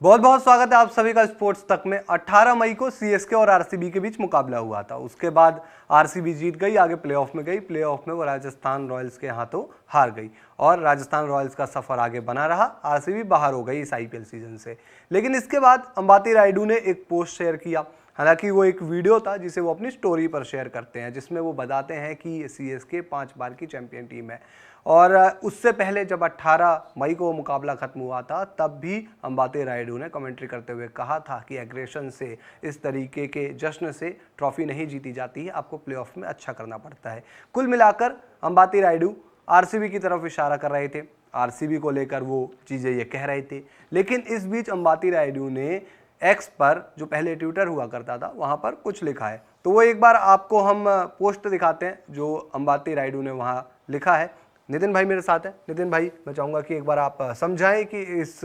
बहुत बहुत स्वागत है आप सभी का स्पोर्ट्स तक में। 18 मई को सीएसके और आरसीबी के बीच मुकाबला हुआ था। उसके बाद आरसीबी जीत गई, आगे प्लेऑफ में गई। प्लेऑफ में वो राजस्थान रॉयल्स के हाथों हार गई और राजस्थान रॉयल्स का सफर आगे बना रहा। आरसीबी बाहर हो गई इस आईपीएल सीजन से। लेकिन इसके बाद अंबाती रायडू ने एक पोस्ट शेयर किया। हालांकि वो एक वीडियो था जिसे वो अपनी स्टोरी पर शेयर करते हैं, जिसमें वो बताते हैं कि सीएसके 5 बार की चैंपियन टीम है। और उससे पहले जब 18 मई को मुकाबला खत्म हुआ था, तब भी अंबाती रायडू ने कमेंट्री करते हुए कहा था कि एग्रेशन से, इस तरीके के जश्न से ट्रॉफी नहीं जीती जाती है, आपको प्लेऑफ में अच्छा करना पड़ता है। कुल मिलाकर अंबाती रायडू आरसीबी की तरफ इशारा कर रहे थे, आरसीबी को लेकर वो चीज़ें ये कह रहे थे। लेकिन इस बीच अंबाती रायडू ने एक्स पर, जो पहले ट्विटर हुआ करता था, वहाँ पर कुछ लिखा है। तो वो एक बार आपको हम पोस्ट दिखाते हैं जो अंबाती रायडू ने वहाँ लिखा है। नितिन भाई मेरे साथ है। नितिन भाई, मैं चाहूँगा कि एक बार आप समझाएं कि इस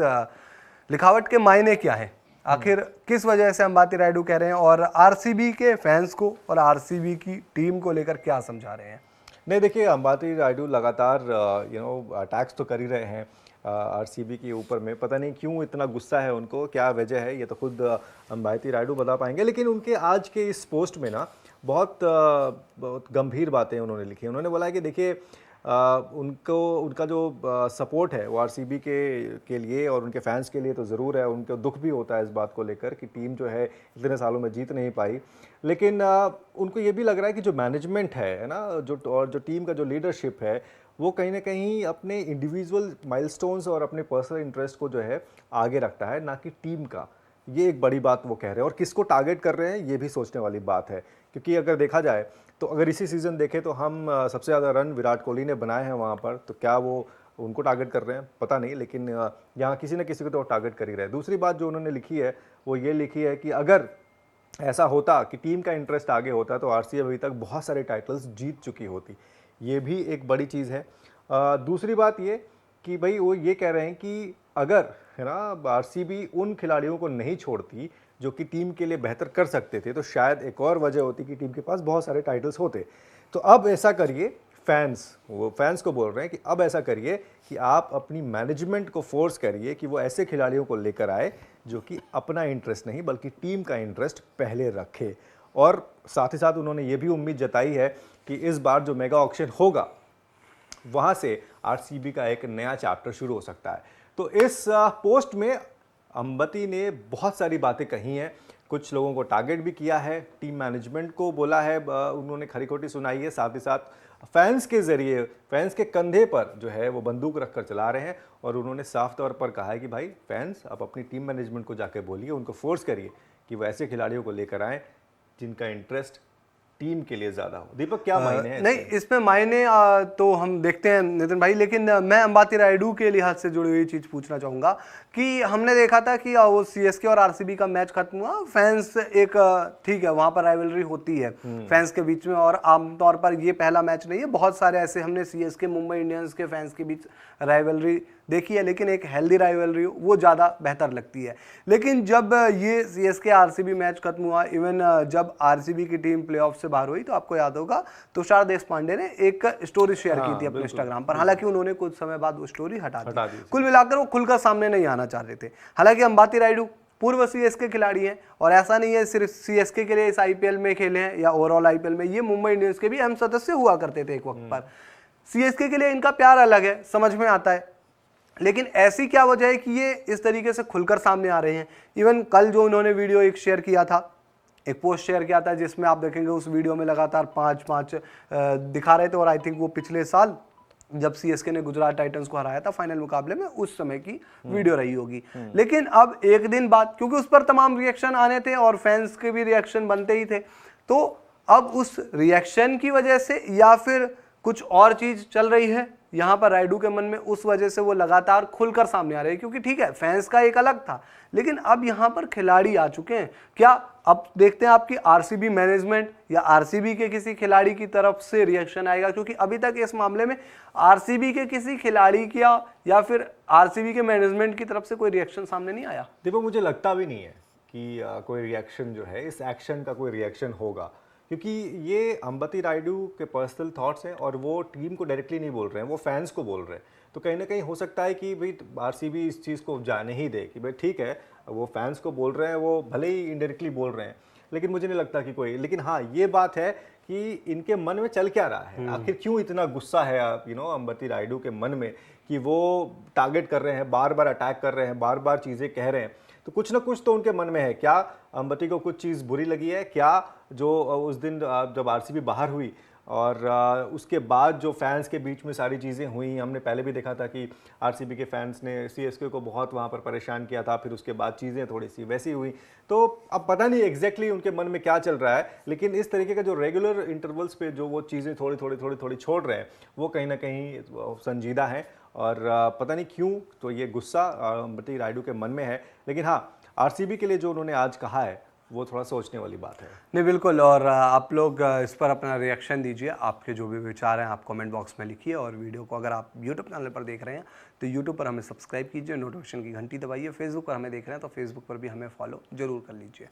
लिखावट के मायने क्या है, आखिर किस वजह से अंबाती रायडू कह रहे हैं और आरसीबी के फैंस को और आरसीबी की टीम को लेकर क्या समझा रहे हैं। नहीं, देखिए, अंबाती रायडू लगातार अटैक्स तो कर ही रहे हैं आरसीबी के ऊपर में। पता नहीं क्यों इतना गुस्सा है उनको, क्या वजह है, ये तो खुद अंबाती रायडू बता पाएंगे। लेकिन उनके आज के इस पोस्ट में ना बहुत गंभीर बातें उन्होंने लिखी। उन्होंने बोला है कि देखिए, उनका जो सपोर्ट है वो आरसीबी के लिए और उनके फैंस के लिए तो ज़रूर है। उनको दुख भी होता है इस बात को लेकर कि टीम जो है इतने सालों में जीत नहीं पाई। लेकिन उनको ये भी लग रहा है कि जो मैनेजमेंट है ना, जो टीम का जो लीडरशिप है, वो कहीं ना कहीं अपने इंडिविजुअल माइलस्टोन्स और अपने पर्सनल इंटरेस्ट को जो है आगे रखता है, ना कि टीम का। ये एक बड़ी बात वो कह रहे हैं। और किसको टारगेट कर रहे हैं, ये भी सोचने वाली बात है। क्योंकि अगर देखा जाए तो अगर इसी सीज़न देखें तो हम सबसे ज़्यादा रन विराट कोहली ने बनाए हैं वहाँ पर। तो क्या वो उनको टारगेट कर रहे हैं, पता नहीं। लेकिन यहाँ किसी न किसी को तो टारगेट कर ही रहे हैं। दूसरी बात जो उन्होंने लिखी है वो ये लिखी है कि अगर ऐसा होता कि टीम का इंटरेस्ट आगे होता तो आरसीबी अभी तक बहुत सारे टाइटल्स जीत चुकी होती। ये भी एक बड़ी चीज़ है। दूसरी बात ये कि भाई वो ये कह रहे हैं कि अगर, है ना, आरसीबी उन खिलाड़ियों को नहीं छोड़ती जो कि टीम के लिए बेहतर कर सकते थे, तो शायद एक और वजह होती कि टीम के पास बहुत सारे टाइटल्स होते। तो अब ऐसा करिए, वो फैंस को बोल रहे हैं कि अब ऐसा करिए कि आप अपनी मैनेजमेंट को फोर्स करिए कि वो ऐसे खिलाड़ियों को लेकर आए जो कि अपना इंटरेस्ट नहीं बल्कि टीम का इंटरेस्ट पहले रखे। और साथ ही साथ उन्होंने ये भी उम्मीद जताई है कि इस बार जो मेगा ऑक्शन होगा वहाँ से आरसीबी का एक नया चैप्टर शुरू हो सकता है। तो इस पोस्ट में अंबाती ने बहुत सारी बातें कही हैं। कुछ लोगों को टारगेट भी किया है, टीम मैनेजमेंट को बोला है, उन्होंने खरी खोटी सुनाई है। साथ ही साथ फैंस के ज़रिए, फैंस के कंधे पर जो है वो बंदूक रखकर चला रहे हैं। और उन्होंने साफ तौर पर कहा है कि भाई फैंस, आप अपनी टीम मैनेजमेंट को जाकर बोलिए, उनको फोर्स करिए कि वो ऐसे खिलाड़ियों को लेकर आएँ जिनका इंटरेस्ट टीम के लिए ज़्यादा हो। दीपक, क्या मायने हैं नहीं, इसमें मायने तो हम देखते हैं नितिन भाई। लेकिन मैं अंबाती रायडू के लिहाज से जुड़ी हुई चीज़ पूछना चाहूँगा कि हमने देखा था कि वो सीएसके और आरसीबी का मैच खत्म हुआ। फैंस एक, ठीक है, वहाँ पर राइवलरी होती है फैंस के बीच में, और आमतौर पर ये पहला मैच नहीं है। बहुत सारे ऐसे हमने सीएसके मुंबई इंडियंस के फैंस के बीच राइवलरी देखी है, लेकिन एक हेल्दी राइवलरी वो ज़्यादा बेहतर लगती है। लेकिन जब ये सीएसके आरसीबी मैच खत्म हुआ, इवन जब आरसीबी की टीम प्लेऑफ से बाहर हुई, तो आपको याद होगा तुषार देशपांडे ने एक स्टोरी शेयर की थी अपने इंस्टाग्राम पर। हालांकि उन्होंने कुछ समय बाद वो स्टोरी हटा दी। कुल मिलाकर वो खुलकर सामने नहीं आना चाह रहे थे। हालांकि अंबाती रायडू पूर्व सीएसके खिलाड़ी हैं, और ऐसा नहीं है सिर्फ सीएसके के लिए इस आईपीएल में खेले हैं या ओवरऑल आईपीएल में, ये मुंबई इंडियंस के भी अहम सदस्य हुआ करते थे एक वक्त पर। सीएसके के लिए इनका प्यार अलग है, समझ में आता है। लेकिन ऐसी क्या वजह है कि ये इस तरीके से खुलकर सामने आ रहे हैं। इवन कल जो उन्होंने वीडियो एक शेयर किया था, एक पोस्ट शेयर किया था, जिसमें आप देखेंगे उस वीडियो में लगातार 5-5 दिखा रहे थे। और आई थिंक वो पिछले साल जब सीएसके ने गुजरात टाइटंस को हराया था फाइनल मुकाबले में, उस समय की वीडियो रही होगी। लेकिन अब एक दिन बाद, क्योंकि उस पर तमाम रिएक्शन आने थे और फैंस के भी रिएक्शन बनते ही थे, तो अब उस रिएक्शन की वजह से या फिर कुछ और चीज चल रही है यहाँ पर रायडू के मन में, उस वजह से वो लगातार खुलकर सामने आ रहे हैं। क्योंकि ठीक है, फैंस का एक अलग था, लेकिन अब यहाँ पर खिलाड़ी आ चुके हैं। क्या अब देखते हैं आपकी आरसीबी मैनेजमेंट या आरसीबी के किसी खिलाड़ी की तरफ से रिएक्शन आएगा? क्योंकि अभी तक इस मामले में आरसीबी के किसी खिलाड़ी की या फिर आरसीबी के मैनेजमेंट की तरफ से कोई रिएक्शन सामने नहीं आया। देखो, मुझे लगता भी नहीं है कि कोई रिएक्शन जो है, इस एक्शन का कोई रिएक्शन होगा। क्योंकि ये अंबाती रायडू के पर्सनल थॉट्स हैं और वो टीम को डायरेक्टली नहीं बोल रहे हैं, वो फैंस को बोल रहे हैं। तो कहीं ना कहीं हो सकता है कि भाई आरसीबी इस चीज़ को जाने ही दे कि भाई ठीक है, वो फैंस को बोल रहे हैं, वो भले ही इनडायरेक्टली बोल रहे हैं, लेकिन मुझे नहीं लगता कि कोई, लेकिन हाँ ये बात है कि इनके मन में चल क्या रहा है, आखिर क्यों इतना गुस्सा है अंबती रायडू के मन में कि वो टारगेट कर रहे हैं, बार बार अटैक कर रहे हैं, बार बार चीज़ें कह रहे हैं। तो कुछ ना कुछ तो उनके मन में है। क्या अंबती को कुछ चीज़ बुरी लगी है क्या, जो उस दिन जब आरसीबी बाहर हुई और उसके बाद जो फैंस के बीच में सारी चीज़ें हुई, हमने पहले भी देखा था कि आरसीबी के फैंस ने सीएसके को बहुत वहाँ पर परेशान किया था, फिर उसके बाद चीज़ें थोड़ी सी वैसी हुई। तो अब पता नहीं एग्जैक्टली उनके मन में क्या चल रहा है, लेकिन इस तरीके का जो रेगुलर इंटरवल्स पे जो वो चीज़ें थोड़ी छोड़ रहे हैं, वो कहीं ना कहीं संजीदा हैं। और पता नहीं क्यों तो ये गुस्सा अंबती रायडू के मन में है। लेकिन हाँ, आरसीबी के लिए जो उन्होंने आज कहा है वो थोड़ा सोचने वाली बात है। नहीं बिल्कुल, और आप लोग इस पर अपना रिएक्शन दीजिए, आपके जो भी विचार हैं आप कमेंट बॉक्स में लिखिए। और वीडियो को अगर आप यूट्यूब चैनल पर देख रहे हैं तो यूट्यूब पर हमें सब्सक्राइब कीजिए, नोटिफिकेशन की घंटी दबाइए। फेसबुक पर हमें देख रहे हैं तो फेसबुक पर भी हमें फॉलो जरूर कर लीजिए।